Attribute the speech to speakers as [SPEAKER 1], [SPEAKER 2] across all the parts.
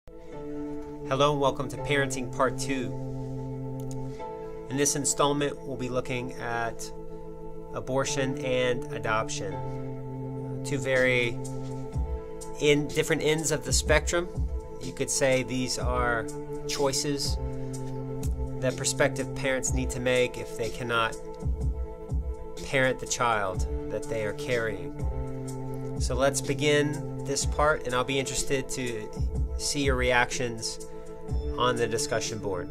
[SPEAKER 1] Hello and welcome to Parenting Part 2. In this installment, we'll be looking at abortion and adoption. Two very different ends of the spectrum. You could say these are choices that prospective parents need to make if they cannot parent the child that they are carrying. So let's begin this part, and I'll be interested to see your reactions on the discussion board.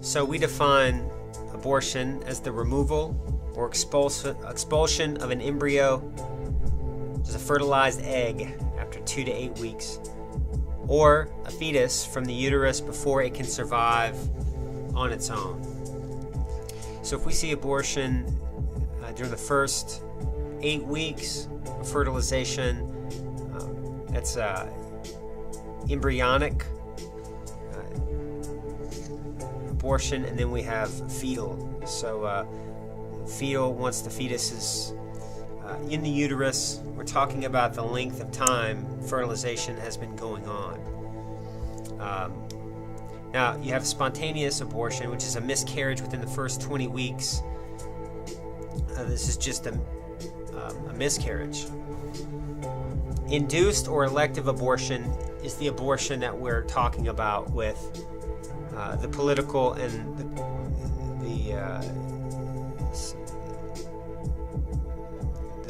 [SPEAKER 1] So we define abortion as the removal or expulsion of an embryo, which is a fertilized egg, after 2 to 8 weeks, or a fetus from the uterus before it can survive on its own. So if we see abortion during the first 8 weeks of fertilization, that's embryonic abortion, and then we have fetal. So fetal, once the fetus is in the uterus, we're talking about the length of time fertilization has been going on. Now you have spontaneous abortion, which is a miscarriage within the first 20 weeks. This is just a miscarriage. Induced or elective abortion is the abortion that we're talking about with the political and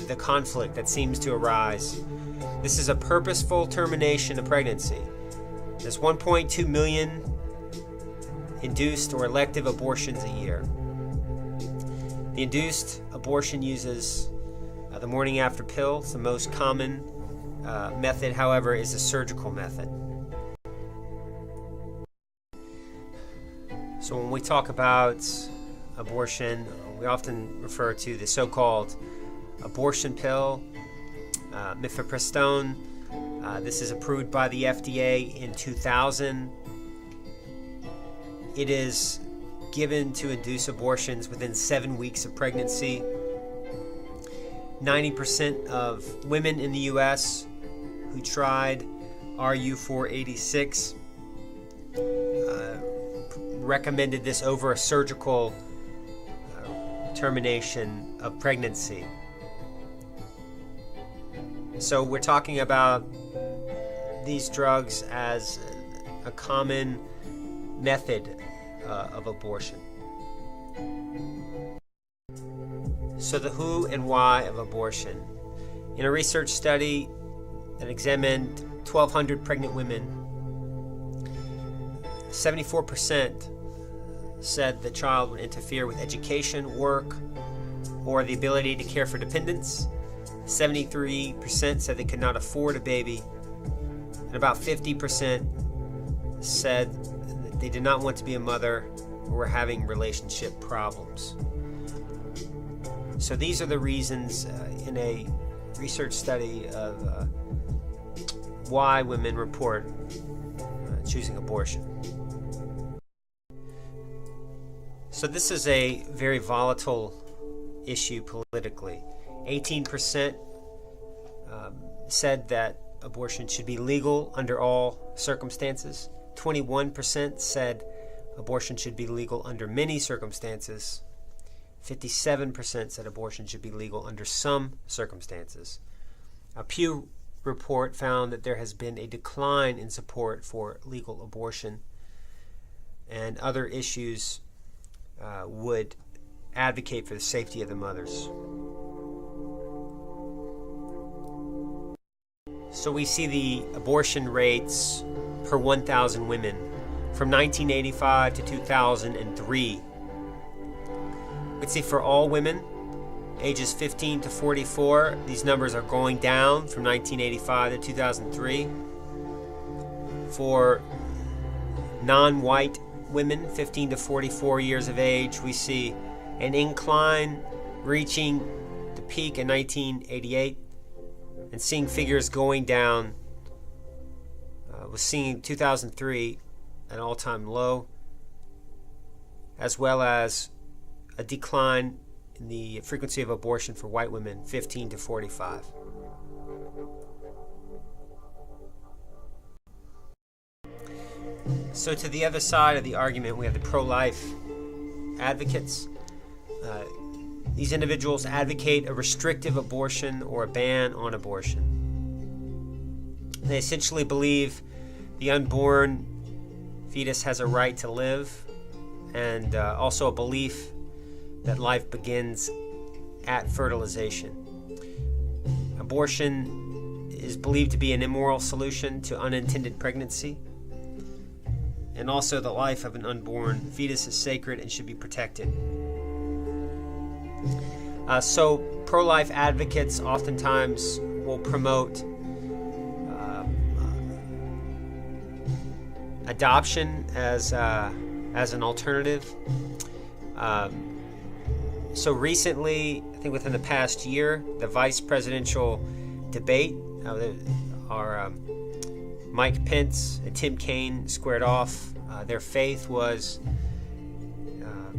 [SPEAKER 1] the conflict that seems to arise. This is a purposeful termination of pregnancy. There's 1.2 million induced or elective abortions a year. The induced abortion uses the morning after pill. It's the most common method, however, is a surgical method. So when we talk about abortion, we often refer to the so-called abortion pill, mifepristone. This is approved by the FDA in 2000. It is given to induce abortions within 7 weeks of pregnancy. 90% of women in the U.S. who tried RU486 recommended this over a surgical termination of pregnancy. So we're talking about these drugs as a common method of abortion. So the who and why of abortion. In a research study that examined 1,200 pregnant women, 74% said the child would interfere with education, work, or the ability to care for dependents. 73% said they could not afford a baby. And about 50% said that they did not want to be a mother or were having relationship problems. So these are the reasons in a research study of why women report choosing abortion. So this is a very volatile issue politically. 18% said that abortion should be legal under all circumstances. 21% said abortion should be legal under many circumstances. 57% said abortion should be legal under some circumstances. A Pew report found that there has been a decline in support for legal abortion, and other issues would advocate for the safety of the mothers. So we see the abortion rates per 1,000 women from 1985 to 2003. Let's see, for all women ages 15 to 44, these numbers are going down from 1985 to 2003. For non-white women 15 to 44 years of age, we see an incline reaching the peak in 1988 and seeing figures going down. Was seeing 2003 an all-time low, as well as a decline in the frequency of abortion for white women 15 to 45. So to the other side of the argument, we have the pro-life advocates. These individuals advocate a restrictive abortion or a ban on abortion. They essentially believe the unborn fetus has a right to live, and also a belief that life begins at fertilization. Abortion is believed to be an immoral solution to unintended pregnancy, and also the life of an unborn fetus is sacred and should be protected. So pro-life advocates oftentimes will promote adoption as an alternative. So recently, I think within the past year, the vice presidential debate, Mike Pence and Tim Kaine squared off. Their faith was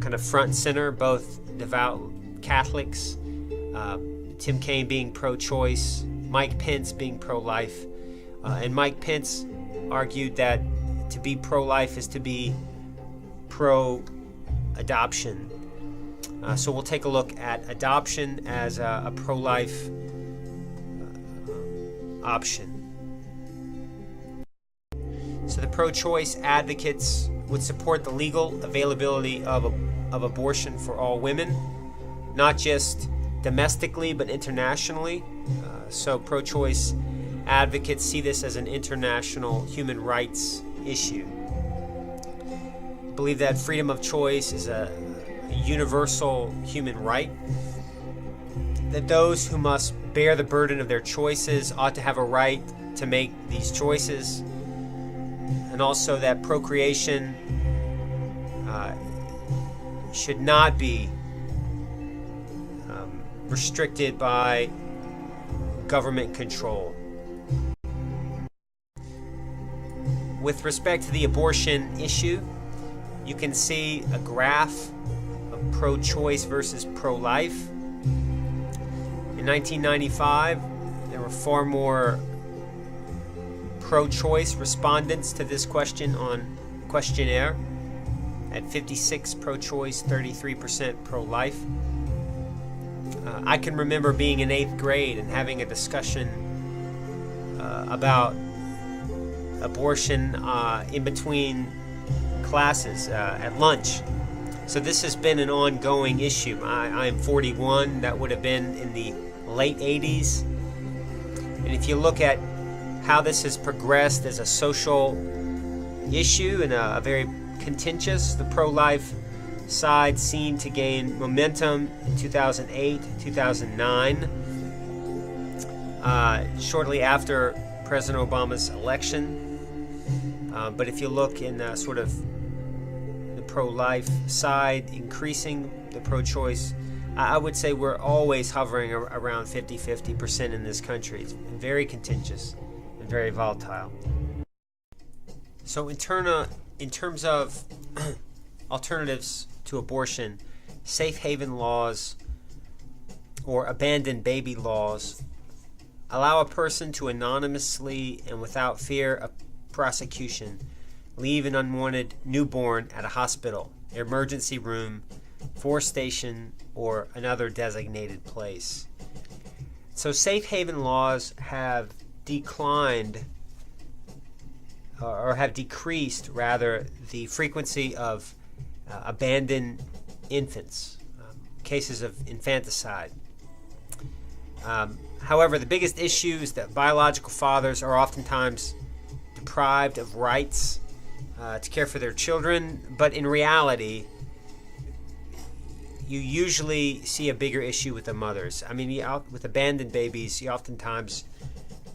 [SPEAKER 1] kind of front and center, both devout Catholics, Tim Kaine being pro-choice, Mike Pence being pro-life. And Mike Pence argued that to be pro-life is to be pro-adoption. So we'll take a look at adoption as a pro-life option. So the pro-choice advocates would support the legal availability of abortion for all women, not just domestically but internationally. So pro-choice advocates see this as an international human rights issue. Believe that freedom of choice is a universal human right, that those who must bear the burden of their choices ought to have a right to make these choices, and also that procreation should not be restricted by government control. With respect to the abortion issue, you can see a graph of pro-choice versus pro-life. In 1995, there were far more pro-choice respondents to this question on questionnaire. At 56 pro-choice, 33% pro-life. I can remember being in 8th grade and having a discussion about abortion in between classes at lunch. So this has been an ongoing issue. I am 41. That would have been in the late 80s. And if you look at how this has progressed as a social issue and a very contentious, the pro-life side seemed to gain momentum in 2008, 2009, shortly after President Obama's election. But if you look in sort of the pro-life side increasing, the pro-choice, I would say we're always hovering around 50% in this country. It's very contentious and very volatile. So in terms of alternatives to abortion, safe haven laws or abandoned baby laws allow a person to anonymously and without fear of prosecution leave an unwanted newborn at a hospital, emergency room, force station, or another designated place. So safe haven laws have declined or have decreased rather the frequency of abandoned infants, cases of infanticide. However, the biggest issue is that biological fathers are oftentimes deprived of rights to care for their children, but in reality, you usually see a bigger issue with the mothers. I mean, with abandoned babies, oftentimes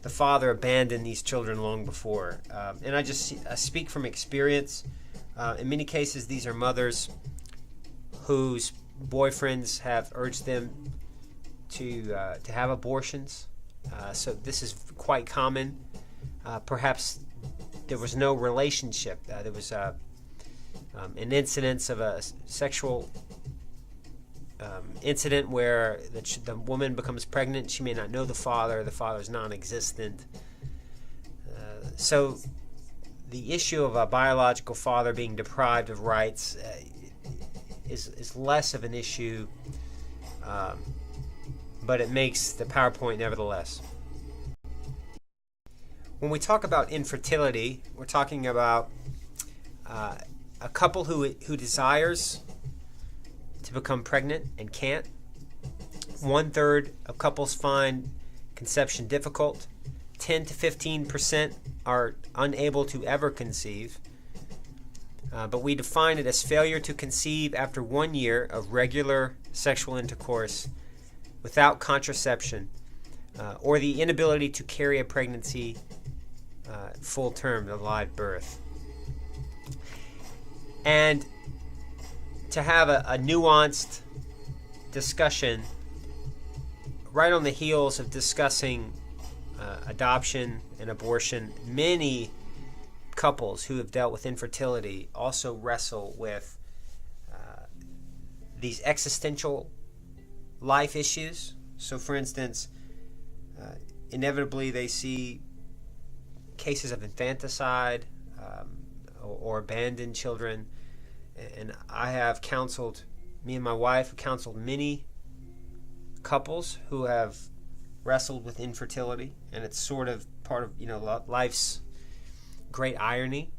[SPEAKER 1] the father abandoned these children long before. And I speak from experience. In many cases, these are mothers whose boyfriends have urged them to have abortions. So this is quite common. Perhaps there was no relationship. There was an incidence of a sexual incident where the woman becomes pregnant. She may not know the father. The father is non-existent. So the issue of a biological father being deprived of rights is less of an issue, but it makes the PowerPoint nevertheless. When we talk about infertility, we're talking about a couple who desires to become pregnant and can't. 1/3 of couples find conception difficult. 10 to 15% are unable to ever conceive. But we define it as failure to conceive after 1 year of regular sexual intercourse without contraception, or the inability to carry a pregnancy full term to live birth. And to have a nuanced discussion right on the heels of discussing adoption and abortion, many couples who have dealt with infertility also wrestle with these existential life issues. So, for instance, inevitably they see cases of infanticide or abandoned children. And I have counseled, me and my wife have counseled many couples who have wrestled with infertility, and it's sort of part of life's great irony,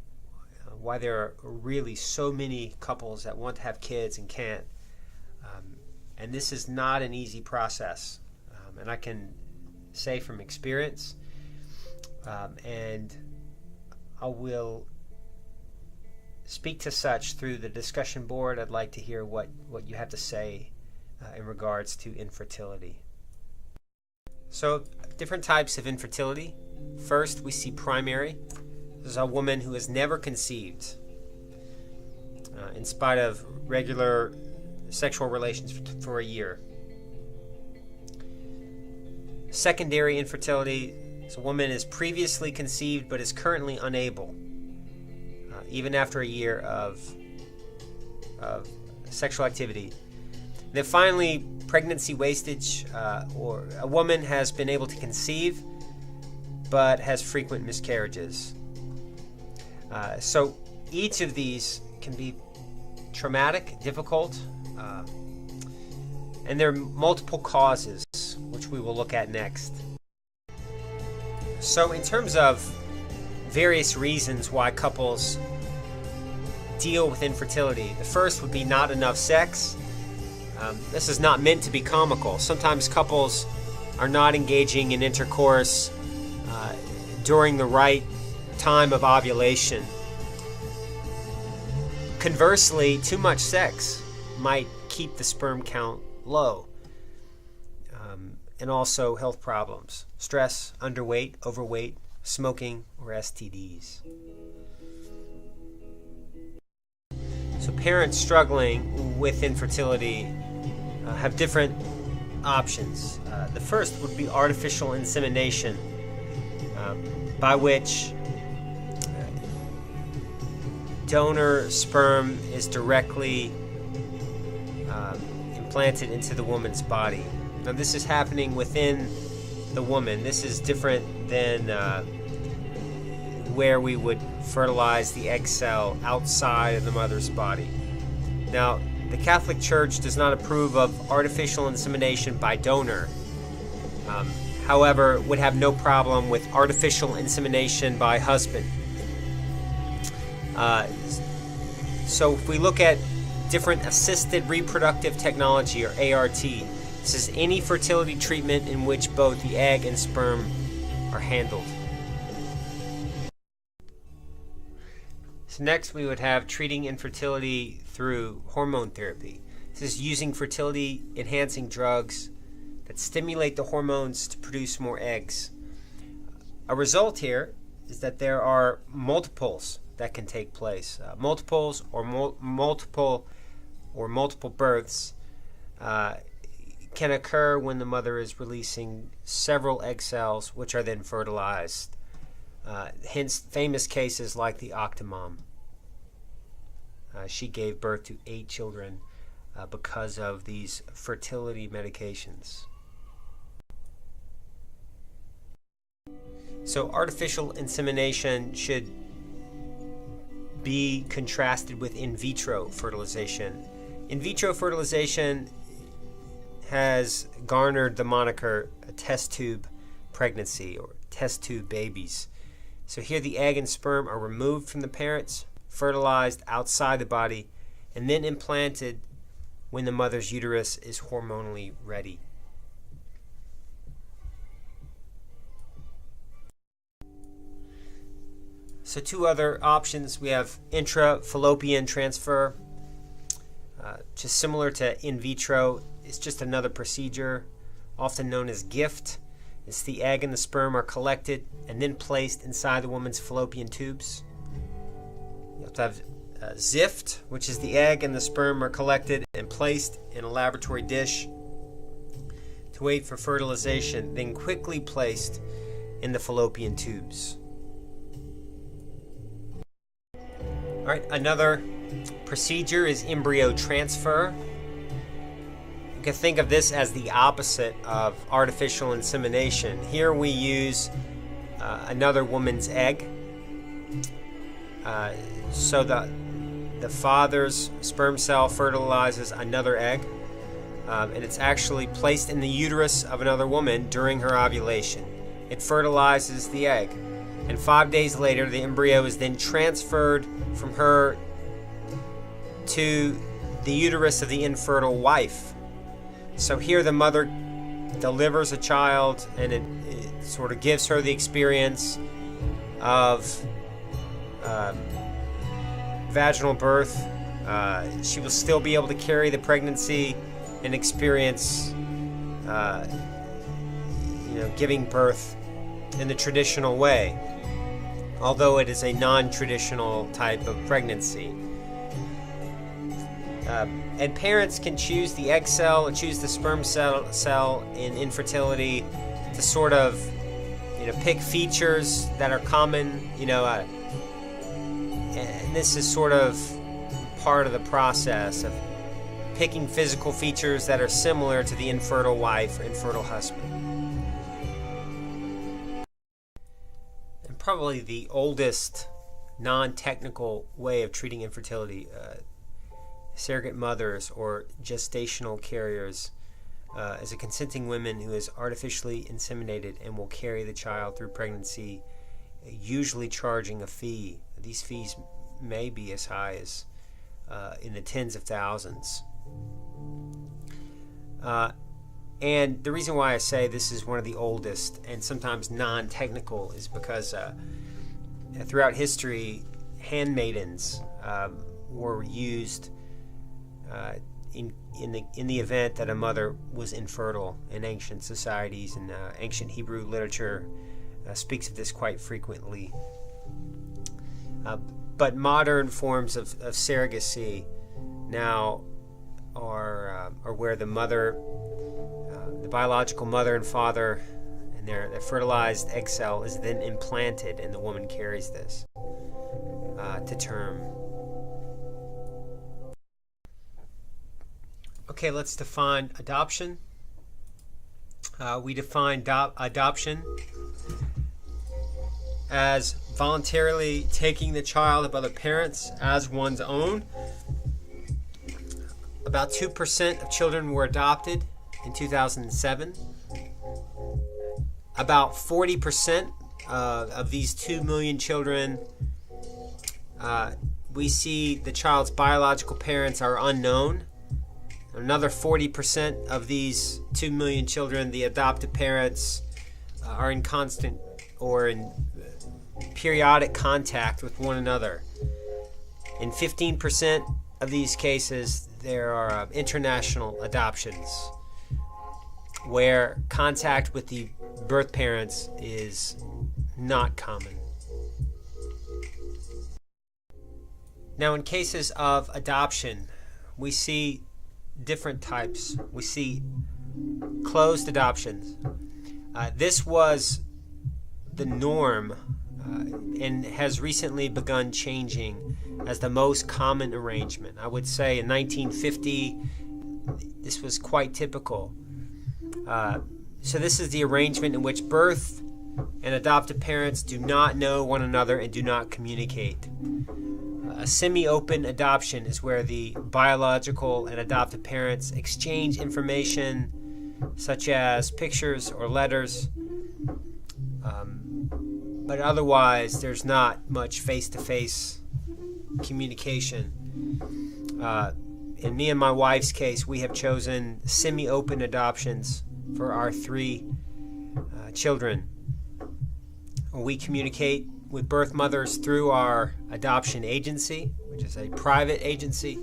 [SPEAKER 1] why there are really so many couples that want to have kids and can't. And this is not an easy process, and I can say from experience, and I will speak to such through the discussion board. I'd like to hear what you have to say in regards to infertility. So, different types of infertility. First, we see primary. This is a woman who has never conceived in spite of regular sexual relations for a year. Secondary infertility is a woman is previously conceived but is currently unable, even after a year of sexual activity. Then finally, pregnancy wastage, or a woman has been able to conceive but has frequent miscarriages. So each of these can be traumatic, difficult, and there are multiple causes, which we will look at next. So in terms of various reasons why couples deal with infertility, the first would be not enough sex. This is not meant to be comical. Sometimes couples are not engaging in intercourse during the right time of ovulation. Conversely, too much sex might keep the sperm count low. And also health problems, stress, underweight, overweight, smoking, or STDs. So parents struggling with infertility have different options. The first would be artificial insemination, by which donor sperm is directly implanted into the woman's body. Now this is happening within the woman. This is different than where we would fertilize the egg cell outside of the mother's body. Now, the Catholic Church does not approve of artificial insemination by donor. However, would have no problem with artificial insemination by husband. So if we look at different assisted reproductive technology, or ART, this is any fertility treatment in which both the egg and sperm are handled. So next we would have treating infertility through hormone therapy. This is using fertility enhancing drugs that stimulate the hormones to produce more eggs. A result here is that there are multiples that can take place. Multiples or multiple births can occur when the mother is releasing several egg cells, which are then fertilized. Hence famous cases like the Octomom. She gave birth to 8 children because of these fertility medications. So artificial insemination should be contrasted with in vitro fertilization. In vitro fertilization has garnered the moniker a test tube pregnancy or test tube babies. So here the egg and sperm are removed from the parents, fertilized outside the body, and then implanted when the mother's uterus is hormonally ready. So two other options. We have Intra Fallopian transfer, just similar to in vitro. It's just another procedure, often known as gift. It's the egg and the sperm are collected and then placed inside the woman's fallopian tubes. You have to have Zift, which is the egg and the sperm are collected and placed in a laboratory dish to wait for fertilization, then quickly placed in the fallopian tubes. All right, another procedure is embryo transfer. You can think of this as the opposite of artificial insemination. Here we use another woman's egg. So the father's sperm cell fertilizes another egg, and it's actually placed in the uterus of another woman during her ovulation. It fertilizes the egg, and 5 days later the embryo is then transferred from her to the uterus of the infertile wife. So here the mother delivers a child, and it sort of gives her the experience of vaginal birth. She will still be able to carry the pregnancy and experience giving birth in the traditional way, although it is a non-traditional type of pregnancy. And parents can choose the egg cell or choose the sperm cell in infertility to sort of pick features that are common, and this is sort of part of the process of picking physical features that are similar to the infertile wife or infertile husband. And probably the oldest non-technical way of treating infertility, surrogate mothers or gestational carriers, is a consenting woman who is artificially inseminated and will carry the child through pregnancy, usually charging a fee. These fees may be as high as in the tens of thousands. And the reason why I say this is one of the oldest and sometimes non-technical is because throughout history, handmaidens were used in the event that a mother was infertile in ancient societies, and ancient Hebrew literature speaks of this quite frequently. But modern forms of surrogacy now are where the mother, the biological mother and father, and their fertilized egg cell is then implanted, and the woman carries this to term. Okay, let's define adoption. We define adoption as voluntarily taking the child of other parents as one's own. About 2% of children were adopted in 2007. About 40% of these 2 million children, we see the child's biological parents are unknown. Another 40% of these 2 million children, the adoptive parents are in constant or in periodic contact with one another. In 15% of these cases, there are international adoptions where contact with the birth parents is not common. Now, in cases of adoption, we see different types. We see closed adoptions. This was the norm and has recently begun changing as the most common arrangement. I would say in 1950, this was quite typical. So this is the arrangement in which birth and adoptive parents do not know one another and do not communicate. A semi-open adoption is where the biological and adoptive parents exchange information such as pictures or letters, but otherwise there's not much face-to-face communication. In me and my wife's case, we have chosen semi-open adoptions for our 3 children. We communicate with birth mothers through our adoption agency, which is a private agency.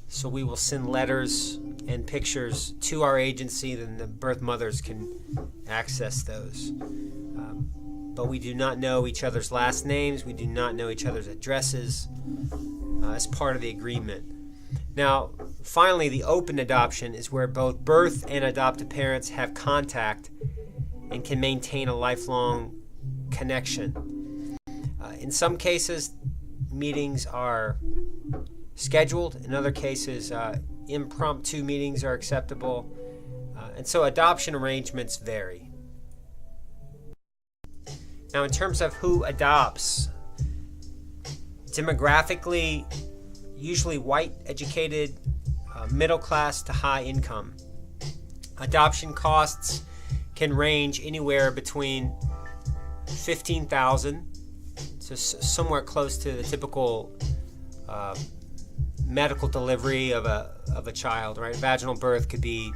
[SPEAKER 1] So we will send letters and pictures to our agency, then the birth mothers can access those. But we do not know each other's last names. We do not know each other's addresses as part of the agreement. Now, finally, the open adoption is where both birth and adoptive parents have contact and can maintain a lifelong connection. In some cases, meetings are scheduled. In other cases, impromptu meetings are acceptable. And so adoption arrangements vary. Now, in terms of who adopts, demographically, usually white, educated, middle class to high income. Adoption costs can range anywhere between $15,000, so somewhere close to the typical medical delivery of a child, right? Vaginal birth could be,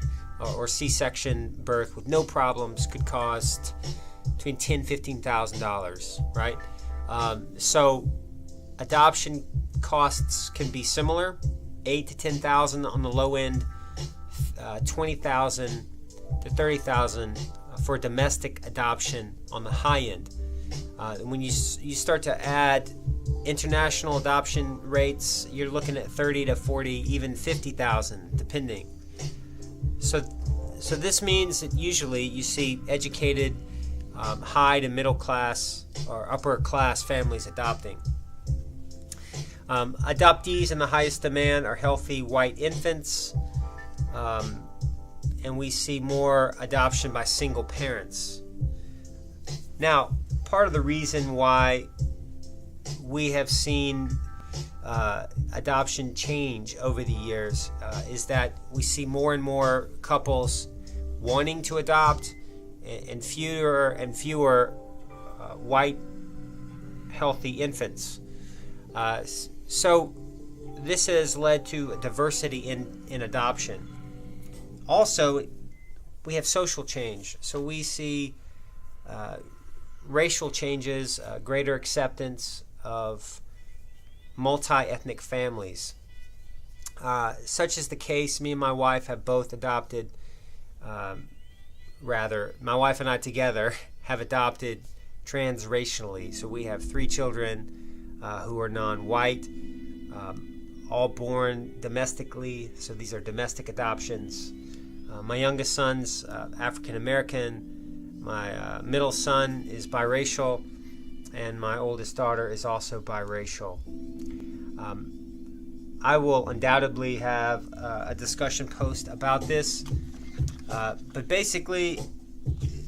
[SPEAKER 1] or C-section birth with no problems could cost between $10,000 $15,000, right? So adoption costs can be similar, $8,000 to $10,000 on the low end, $20,000 to $30,000 for domestic adoption on the high end. When you start to add international adoption rates, you're looking at $30,000 to $40,000, even $50,000, depending. So this means that usually you see educated, high to middle class or upper class families adopting. Adoptees in the highest demand are healthy white infants, and we see more adoption by single parents. Now, part of the reason why we have seen adoption change over the years is that we see more and more couples wanting to adopt, and fewer and fewer white healthy infants. So this has led to diversity in adoption. Also, we have social change. So we see racial changes, greater acceptance of multi-ethnic families. Such is the case, me and my wife have both adopted, my wife and I together have adopted transracially. So we have 3 children who are non-white, all born domestically. So these are domestic adoptions. My youngest son's African American, my middle son is biracial, and my oldest daughter is also biracial. I will undoubtedly have a discussion post about this, but basically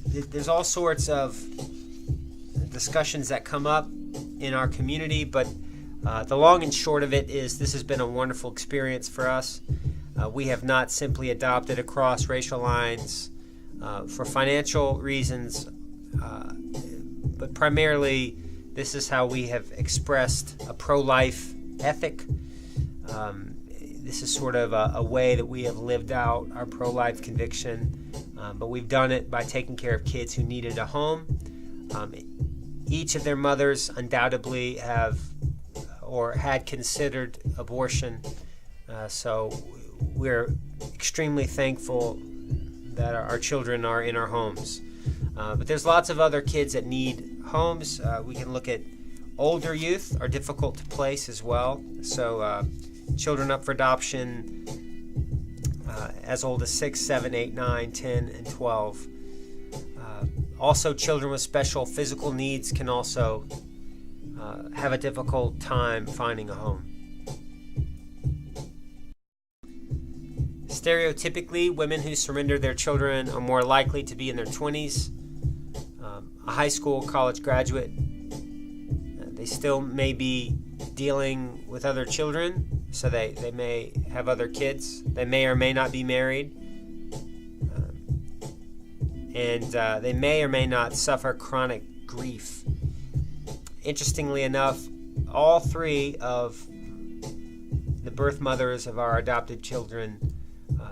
[SPEAKER 1] there's all sorts of discussions that come up in our community, but the long and short of it is this has been a wonderful experience for us. We have not simply adopted across racial lines for financial reasons, but primarily this is how we have expressed a pro-life ethic. This is sort of a way that we have lived out our pro-life conviction, but we've done it by taking care of kids who needed a home. Each of their mothers undoubtedly have or had considered abortion, so we're extremely thankful that our children are in our homes. But there's lots of other kids that need homes. We can look at older youth are difficult to place as well. So children up for adoption as old as 6, 7, 8, 9, 10, and 12. Also, children with special physical needs can also have a difficult time finding a home. Stereotypically, women who surrender their children are more likely to be in their 20s. A high school, college graduate, They still may be dealing with other children, so they may have other kids. They may or may not be married. And they may or may not suffer chronic grief. Interestingly enough, all three of the birth mothers of our adopted children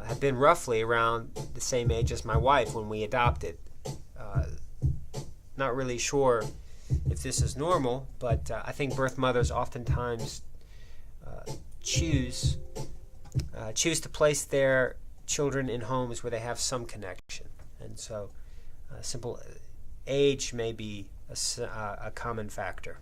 [SPEAKER 1] have been roughly around the same age as my wife when we adopted. Not really sure if this is normal, but I think birth mothers oftentimes choose to place their children in homes where they have some connection. And so simple age may be a common factor.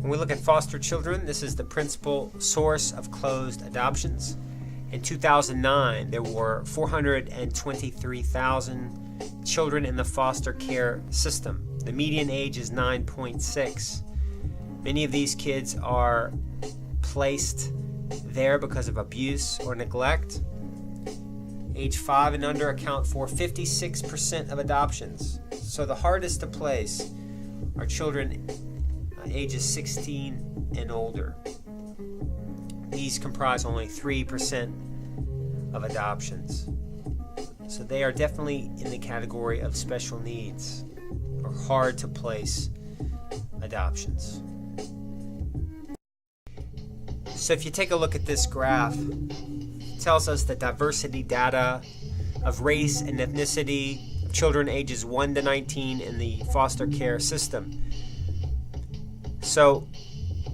[SPEAKER 1] When we look at foster children, this is the principal source of closed adoptions. In 2009, there were 423,000 children in the foster care system. The median age is 9.6. Many of these kids are placed there because of abuse or neglect. Age 5 and under account for 56% of adoptions. So the hardest to place are children ages 16 and older. These comprise only 3% of adoptions. So they are definitely in the category of special needs or hard to place adoptions. So if you take a look at this graph, it tells us the diversity data of race and ethnicity of children ages 1 to 19 in the foster care system. So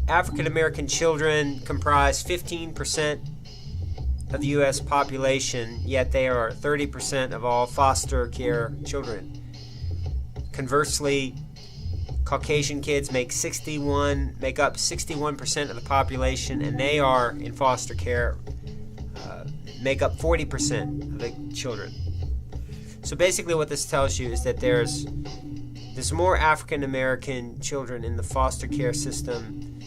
[SPEAKER 1] African American children comprise 15% of the U.S. population, yet they are 30% of all foster care children. Conversely, Caucasian kids make up 61% of the population, and they are in foster care, make up 40% of the children. So basically what this tells you is that there's more African American children in the foster care system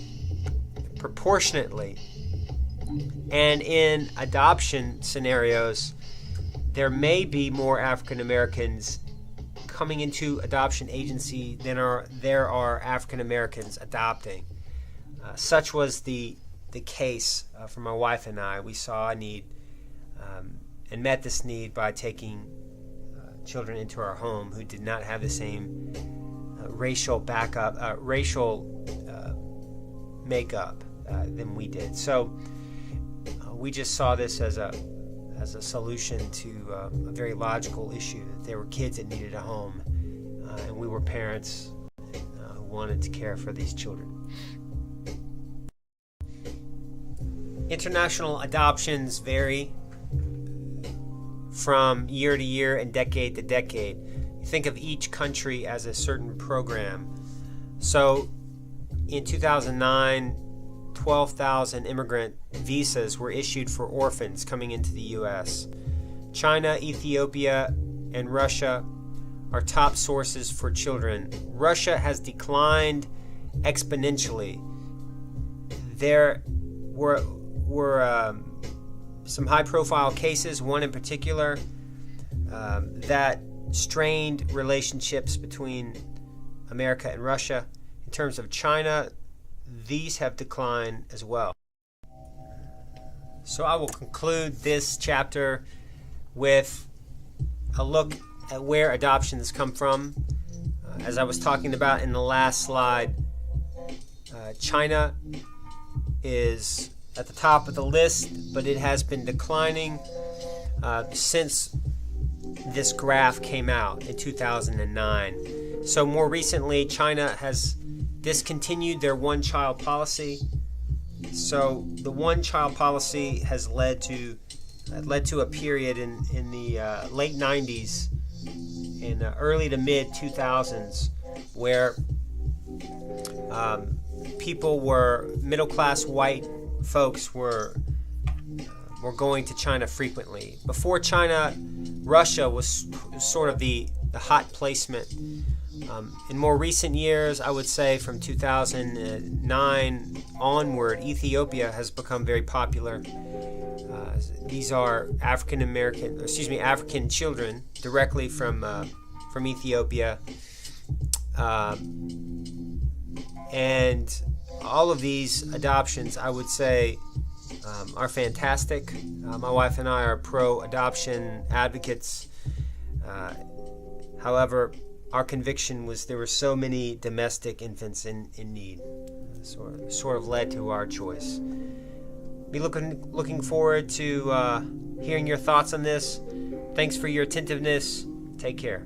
[SPEAKER 1] proportionately. And in adoption scenarios, there may be more African Americans coming into adoption agency than there are African Americans adopting. Such was the case for my wife and I. We saw a need and met this need by taking children into our home who did not have the same racial makeup than we did. So we just saw this as a solution to a very logical issue, that there were kids that needed a home, and we were parents who wanted to care for these children. International adoptions vary from year to year and decade to decade. You think of each country as a certain program. So in 2009, 12,000 immigrant visas were issued for orphans coming into the U.S. China, Ethiopia, and Russia are top sources for children. Russia has declined exponentially. There were some high-profile cases, one in particular, that strained relationships between America and Russia. In terms of China, these have declined as well. So I will conclude this chapter with a look at where adoptions come from. As I was talking about in the last slide, China is at the top of the list, but it has been declining since this graph came out in 2009. So more recently, China has discontinued their one-child policy. So the one-child policy has led to a period in the late 90s and early to mid 2000s where middle-class white folks were going to China frequently. Before China, Russia was sort of the hot placement. In more recent years, I would say from 2009 onward, Ethiopia has become very popular. These are African children directly from Ethiopia, and all of these adoptions, I would say, are fantastic. My wife and I are pro-adoption advocates. However, our conviction was there were so many domestic infants in need, sort of led to our choice. Be looking forward to hearing your thoughts on this. Thanks for your attentiveness. Take care.